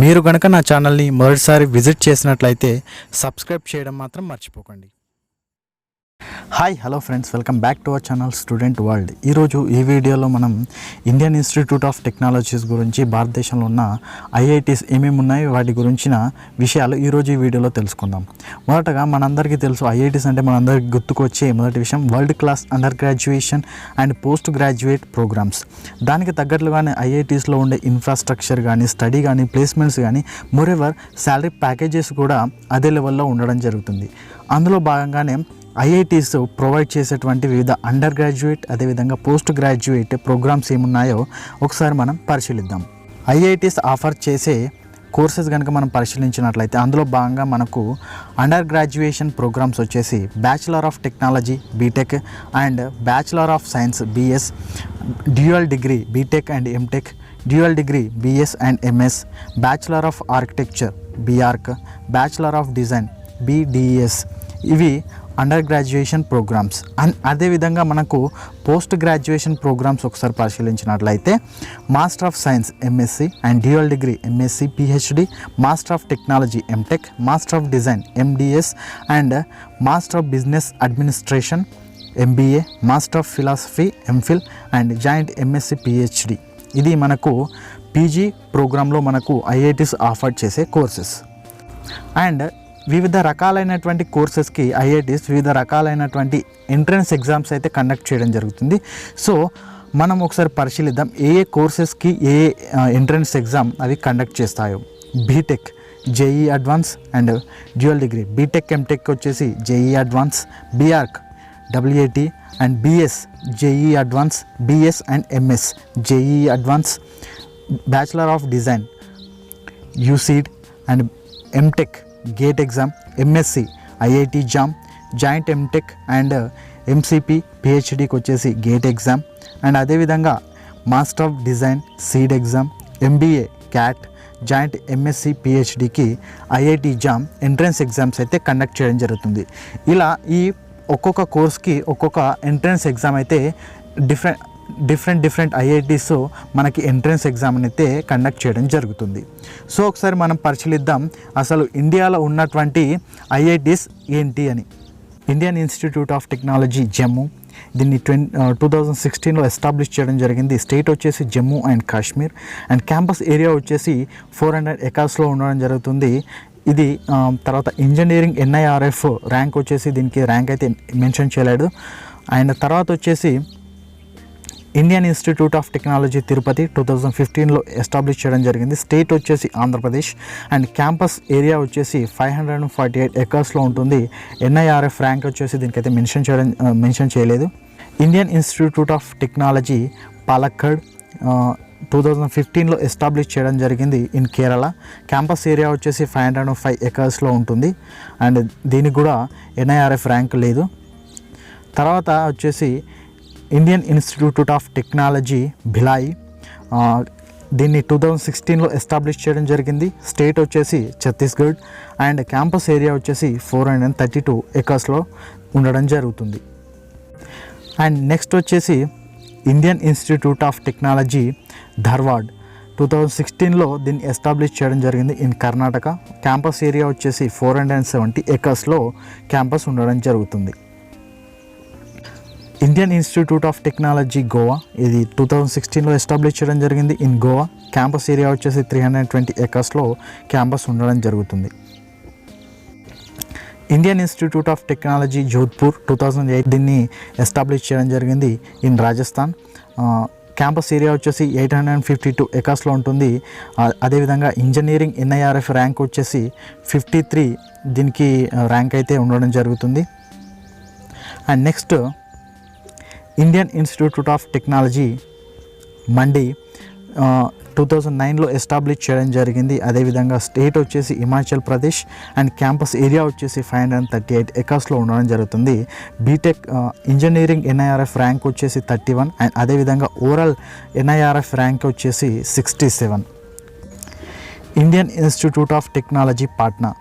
మీరు గనక నా ఛానల్ని మొదటిసారి విజిట్ చేసినట్లయితే సబ్స్క్రైబ్ చేయడం మాత్రం మర్చిపోకండి. Hi hello friends, welcome back to our channel student world. ఈరోజు ఈ వీడియోలో మనం ఇండియన్ ఇన్స్టిట్యూట్ ఆఫ్ టెక్నాలజీస్ గురించి, భారతదేశంలో ఉన్న ఐఐటీస్ ఏమేమి ఉన్నాయి వాటి గురించిన విషయాలు ఈరోజు ఈ వీడియోలో తెలుసుకుందాం. మొదటగా మనందరికీ తెలుసు, ఐఐటీస్ అంటే మనందరికీ గుర్తుకొచ్చే మొదటి విషయం world class under graduation and post graduate programmes. దానికి తగ్గట్లుగానే ఐఐటీస్లో ఉండే ఇన్ఫ్రాస్ట్రక్చర్ కానీ, స్టడీ కానీ, ప్లేస్మెంట్స్ కానీ, మోరెవర్ శాలరీ ప్యాకేజెస్ కూడా అదే లెవెల్లో ఉండడం జరుగుతుంది. అందులో భాగంగానే ఐఐటీస్ ప్రొవైడ్ చేసేటువంటి వివిధ అండర్ గ్రాడ్యుయేట్ అదేవిధంగా పోస్ట్ గ్రాడ్యుయేట్ ప్రోగ్రామ్స్ ఏమున్నాయో ఒకసారి మనం పరిశీలిద్దాం. ఐఐటీస్ ఆఫర్ చేసే కోర్సెస్ కనుక మనం పరిశీలించినట్లయితే అందులో భాగంగా మనకు అండర్ గ్రాడ్యుయేషన్ ప్రోగ్రామ్స్ వచ్చేసి bachelor of technology B Tech and bachelor of science BS, dual degree B Tech and M Tech, dual degree BS and MS, bachelor of architecture B Arch, bachelor of design BDS. ఇవి under graduation programmes. And అదేవిధంగా మనకు post graduation programmes ఒకసారి పరిశీలించినట్లయితే master of science MSc and dual degree MSc PhD, master of technology MTech, master of design MDes and master of business administration MBA, master of philosophy MPhil and joint MSc PhD. ఇది మనకు PG ప్రోగ్రాంలో మనకు IITs offer చేసే courses. And వివిధ రకాలైనటువంటి కోర్సెస్కి IITs వివిధ రకాలైనటువంటి entrance exams అయితే కండక్ట్ చేయడం జరుగుతుంది. సో మనం ఒకసారి పరిశీలిద్దాం ఏ ఏ కోర్సెస్కి ఏ ఎంట్రన్స్ ఎగ్జామ్ అవి కండక్ట్ చేస్తాయో. B Tech JEE advance and dual degree B Tech M Tech వచ్చేసి JEE advance, B Arch WAT and BS JEE advance, BS and MS JEE advance, bachelor of design UCEED and M Tech GATE exam, MSc IIT JAM, joint M Tech and MCP పిహెచ్డికి వచ్చేసి GATE exam. And అదేవిధంగా master of design CEED exam, MBA CAT, joint MSc పిహెచ్డికి IIT JAM entrance exams అయితే conduct చేయడం జరుగుతుంది. ఇలా ఈ ఒక్కొక్క కోర్స్కి ఒక్కొక్క ఎంట్రన్స్ ఎగ్జామ్ అయితే డిఫరెంట్ ఐఐటీస్ మనకి ఎంట్రన్స్ ఎగ్జామ్ అయితే కండక్ట్ చేయడం జరుగుతుంది. సో ఒకసారి మనం పరిశీలిద్దాం అసలు ఇండియాలో ఉన్నటువంటి ఐఐటీస్ ఏంటి అని. Indian Institute of technology Jammu, దీన్ని 2016లో ఎస్టాబ్లిష్ చేయడం జరిగింది. స్టేట్ వచ్చేసి Jammu and Kashmir and campus area వచ్చేసి 400 acresలో ఉండడం జరుగుతుంది. ఇది తర్వాత ఇంజనీరింగ్ ఎన్ఐఆర్ఎఫ్ ర్యాంక్ వచ్చేసి, దీనికి ర్యాంక్ అయితే మెన్షన్ చేయలేడు. అండ్ తర్వాత వచ్చేసి Indian Institute of Technology Tirupati 2015లో ఎస్టాబ్లిష్ చేయడం జరిగింది. స్టేట్ వచ్చేసి ఆంధ్రప్రదేశ్ అండ్ క్యాంపస్ ఏరియా వచ్చేసి 548 acresలో ఉంటుంది. ఎన్ఐఆర్ఎఫ్ ర్యాంక్ వచ్చేసి దీనికైతే మెన్షన్ చేయలేదు. Indian Institute of Technology Palakkad 2015లో ఎస్టాబ్లిష్ చేయడం జరిగింది ఇన్ కేరళ. క్యాంపస్ ఏరియా వచ్చేసి 505 acresలో ఉంటుంది అండ్ దీనికి కూడా ఎన్ఐఆర్ఎఫ్ ర్యాంక్ లేదు. తర్వాత వచ్చేసి Indian Institute of technology Bhilai, దీన్ని 2016లో ఎస్టాబ్లిష్ చేయడం జరిగింది. స్టేట్ వచ్చేసి ఛత్తీస్గఢ్ అండ్ క్యాంపస్ ఏరియా వచ్చేసి 432 acresలో ఉండడం జరుగుతుంది. అండ్ నెక్స్ట్ వచ్చేసి Indian Institute of Technology Dharwad 2016లో దీన్ని ఎస్టాబ్లిష్ చేయడం జరిగింది ఇన్ కర్ణాటక. క్యాంపస్ ఏరియా వచ్చేసి 470 acresలో క్యాంపస్ ఉండడం జరుగుతుంది. Indian Institute of technology Goa, ఇది 2016లో ఎస్టాబ్లిష్ చేయడం జరిగింది ఇన్ గోవా. క్యాంపస్ ఏరియా వచ్చేసి 320 acresలో క్యాంపస్ ఉండడం జరుగుతుంది. Indian Institute of technology Jodhpur 2008 దీన్ని ఎస్టాబ్లిష్ చేయడం జరిగింది ఇన్ రాజస్థాన్. క్యాంపస్ ఏరియా వచ్చేసి 852 acresలో ఉంటుంది. అదేవిధంగా ఇంజనీరింగ్ ఎన్ఐఆర్ఎఫ్ ర్యాంక్ వచ్చేసి 53 దీనికి ర్యాంక్ అయితే ఉండడం జరుగుతుంది. And next Indian Institute of Technology Mandi 2009లో ఎస్టాబ్లిష్ చేయడం జరిగింది. అదేవిధంగా స్టేట్ వచ్చేసి Himachal Pradesh and campus area వచ్చేసి 538 acresలో ఉండడం జరుగుతుంది. బీటెక్ ఇంజనీరింగ్ ఎన్ఐఆర్ఎఫ్ ర్యాంక్ వచ్చేసి 31 అండ్ అదేవిధంగా ఓవరాల్ ఎన్ఐఆర్ఎఫ్ ర్యాంక్ వచ్చేసి 67. Indian Institute of technology Patna,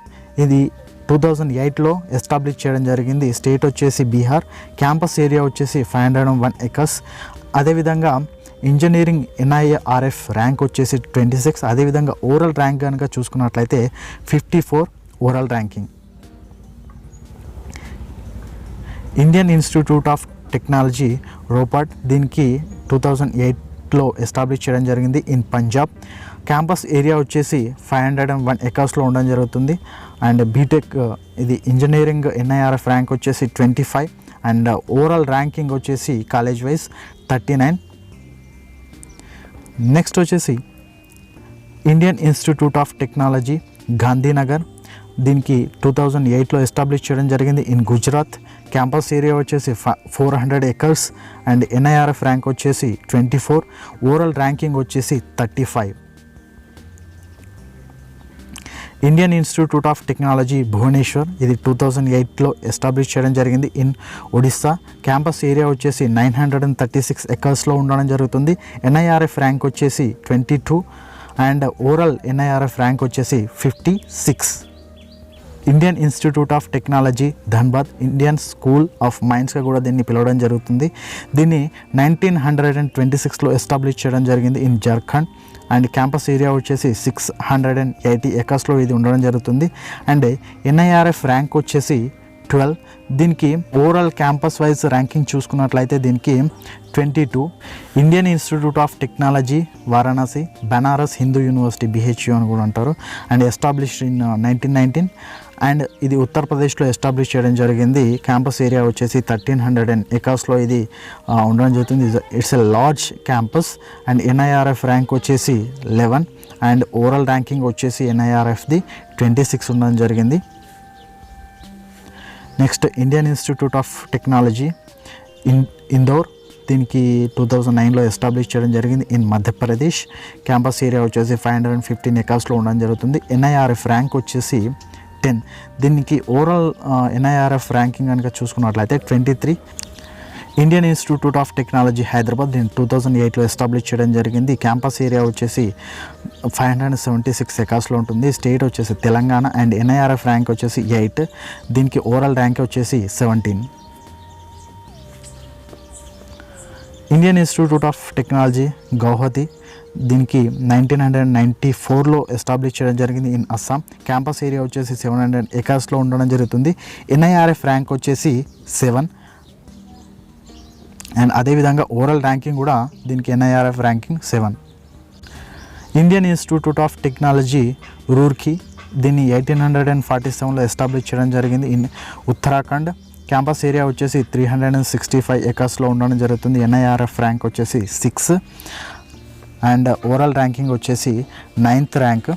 ఇది 2008లో ఎస్టాబ్లిష్ చేయడం జరిగింది. స్టేట్ వచ్చేసి బీహార్, క్యాంపస్ ఏరియా వచ్చేసి 501 acres. అదేవిధంగా ఇంజనీరింగ్ NIRF ర్యాంక్ వచ్చేసి 26. అదేవిధంగా ఓవరాల్ ర్యాంక్ కనుక చూసుకున్నట్లయితే 54 overall ranking. Indian Institute of Technology Ropar, దీనికి 2008లో ఎస్టాబ్లిష్ చేయడం జరిగింది ఇన్ పంజాబ్. క్యాంపస్ ఏరియా వచ్చేసి 501 ఎకర్స్లో ఉండడం జరుగుతుంది. అండ్ బీటెక్ ఇది ఇంజనీరింగ్ NIRF ర్యాంక్ వచ్చేసి 25 అండ్ ఓవరాల్ ర్యాంకింగ్ వచ్చేసి కాలేజ్ వైజ్ 39. నెక్స్ట్ వచ్చేసి Indian Institute of technology Gandhinagar, దీనికి 2008లో ఎస్టాబ్లిష్ చేయడం జరిగింది ఇన్ గుజరాత్. క్యాంపస్ ఏరియా వచ్చేసి 400 ఎకర్స్ అండ్ NIRF ర్యాంక్ వచ్చేసి 24, ఓవరాల్ ర్యాంకింగ్ వచ్చేసి 35. Indian Institute of Technology Bhubaneswar, ఇది 2008లో ఎస్టాబ్లిష్ చేయడం జరిగింది ఇన్ ఒడిస్సా. క్యాంపస్ ఏరియా వచ్చేసి 936 ఎకర్స్లో ఉండడం జరుగుతుంది. NIRF ర్యాంక్ వచ్చేసి 22 అండ్ ఓవరాల్ NIRF ర్యాంక్ వచ్చేసి 56. Indian Institute of Technology Dhanbad, Indian School of మైన్స్గా కూడా దీన్ని పిలవడం జరుగుతుంది. దీన్ని 1926లో ఎస్టాబ్లిష్ చేయడం జరిగింది in Jharkhand and campus area వచ్చేసి 680 ఎకర్స్లో ఇది ఉండడం జరుగుతుంది. అండ్ NIRF ర్యాంక్ వచ్చేసి 12. దీనికి ఓవరాల్ క్యాంపస్ వైజ్ ర్యాంకింగ్ చూసుకున్నట్లయితే దీనికి 22. Indian Institute of technology Varanasi, Banaras Hindu university BHU అని కూడా అంటారు అండ్ ఎస్టాబ్లిష్డ్ ఇన్ 1919 అండ్ ఇది ఉత్తరప్రదేశ్లో ఎస్టాబ్లిష్ చేయడం జరిగింది. క్యాంపస్ ఏరియా వచ్చేసి 1300 ఎకర్స్లో ఇది ఉండడం జరుగుతుంది. It's a large campus and NIRF rank వచ్చేసి 11 అండ్ ఓవరాల్ ర్యాంకింగ్ వచ్చేసి NIRFది 26 ఉండడం జరిగింది. Next Indian Institute of technology Indore, దీనికి 2009లో ఎస్టాబ్లిష్ చేయడం జరిగింది ఇన్ మధ్యప్రదేశ్. క్యాంపస్ ఏరియా వచ్చేసి 515 ఎకర్స్లో ఉండడం జరుగుతుంది. NIRF ర్యాంక్ వచ్చేసి 10. దీనికి ఓవరాల్ NIRF ర్యాంకింగ్ కనుక చూసుకున్నట్లయితే 23. Indian Institute of technology Hyderabad, దీన్ని 2008లో ఎస్టాబ్లిష్ చేయడం జరిగింది. క్యాంపస్ ఏరియా వచ్చేసి 576 ఎకర్స్లో ఉంటుంది. స్టేట్ వచ్చేసి తెలంగాణ అండ్ NIRF ర్యాంక్ వచ్చేసి 8. దీనికి ఓవరాల్ ర్యాంక్ వచ్చేసి 17. Indian Institute of technology Guwahati, దీనికి 1994లో ఎస్టాబ్లిష్ చేయడం జరిగింది ఇన్ అస్సాం. క్యాంపస్ ఏరియా వచ్చేసి 700 ఎకర్స్లో ఉండడం జరుగుతుంది. NIRF ర్యాంక్ వచ్చేసి 7 అండ్ అదేవిధంగా ఓవరాల్ ర్యాంకింగ్ కూడా దీనికి NIRF ranking 7. Indian Institute of technology Roorkee, దీన్ని 1847లో ఎస్టాబ్లిష్ చేయడం జరిగింది ఇన్ ఉత్తరాఖండ్. క్యాంపస్ ఏరియా వచ్చేసి 365 ఎకర్స్లో ఉండడం జరుగుతుంది. NIRF ర్యాంక్ వచ్చేసి 6 అండ్ ఓవరాల్ ర్యాంకింగ్ వచ్చేసి 9th ర్యాంక్.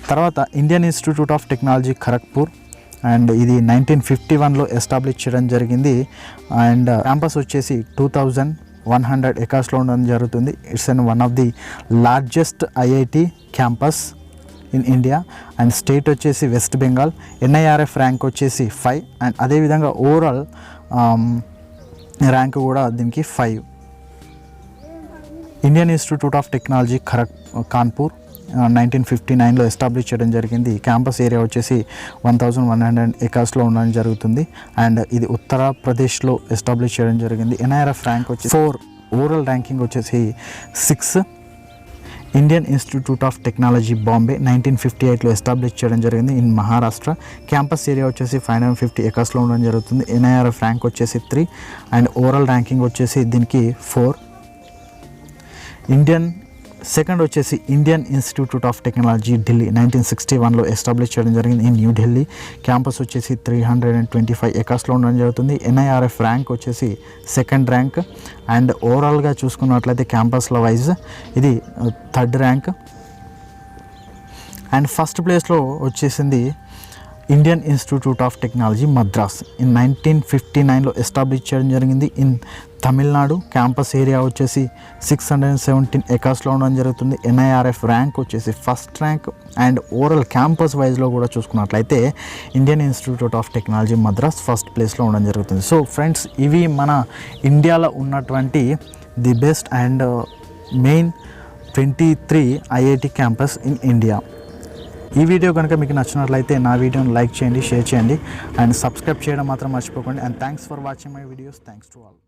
తర్వాత Indian Institute of technology Kharagpur and ఇది 1951లో ఎస్టాబ్లిష్ చేయడం జరిగింది అండ్ క్యాంపస్ వచ్చేసి 2100 ఎకర్స్లో ఉండడం జరుగుతుంది. It's one of the largest IIT campus in India and state వచ్చేసి వెస్ట్ బెంగాల్. NIRF ర్యాంక్ వచ్చేసి 5 అండ్ అదేవిధంగా ఓవరాల్ ర్యాంక్ కూడా దీనికి 5. Indian Institute of Technology Kanpur 1959లో ఎస్టాబ్లిష్ చేయడం జరిగింది. క్యాంపస్ ఏరియా వచ్చేసి 1100 ఎకర్స్లో ఉండడం జరుగుతుంది అండ్ ఇది ఉత్తరప్రదేశ్లో ఎస్టాబ్లిష్ చేయడం జరిగింది. NIRF ర్యాంక్ వచ్చి 4, ఓవరాల్ ర్యాంకింగ్ వచ్చేసి 6. Indian Institute of Technology Bombay 1958లో ఎస్టాబ్లిష్ చేయడం జరిగింది ఇన్ మహారాష్ట్ర. క్యాంపస్ ఏరియా వచ్చేసి 550 ఎకర్స్లో ఉండడం జరుగుతుంది. NIRF ర్యాంక్ వచ్చేసి 3 అండ్ ఓవరాల్ ర్యాంకింగ్ వచ్చేసి దీనికి 4. సెకండ్ వచ్చేసి Indian Institute of Technology Delhi 1961లో ఎస్టాబ్లిష్ చేయడం జరిగింది ఇన్ న్యూ ఢిల్లీ. క్యాంపస్ వచ్చేసి 325 ఎకర్స్లో ఉండడం జరుగుతుంది. NIRF ర్యాంక్ వచ్చేసి 2nd ర్యాంక్ అండ్ ఓవరాల్గా చూసుకున్నట్లయితే క్యాంపస్ల వైజ్ ఇది 3rd ర్యాంక్ అండ్ ఫస్ట్ ప్లేస్లో వచ్చేసింది Indian Institute of Technology Madras in 1959లో ఎస్టాబ్లిష్ చేయడం జరిగింది ఇన్ తమిళనాడు. క్యాంపస్ ఏరియా వచ్చేసి 617 ఎకర్స్లో ఉండడం జరుగుతుంది. NIRF ర్యాంక్ వచ్చేసి 1st rank and overall campus వైజ్లో కూడా చూసుకున్నట్లయితే Indian Institute of Technology Madras 1st ప్లేస్లో ఉండడం జరుగుతుంది. సో ఫ్రెండ్స్, ఇవి మన ఇండియాలో ఉన్నటువంటి the best and main 23 IIT campus in India. ఈ వీడియో కనుక మీకు నచ్చినట్లయితే నా వీడియోని లైక్ చేయండి, షేర్ చేయండి అండ్ సబ్స్క్రైబ్ చేయడం మాత్రం మర్చిపోకండి. And thanks for watching my videos. Thanks to all.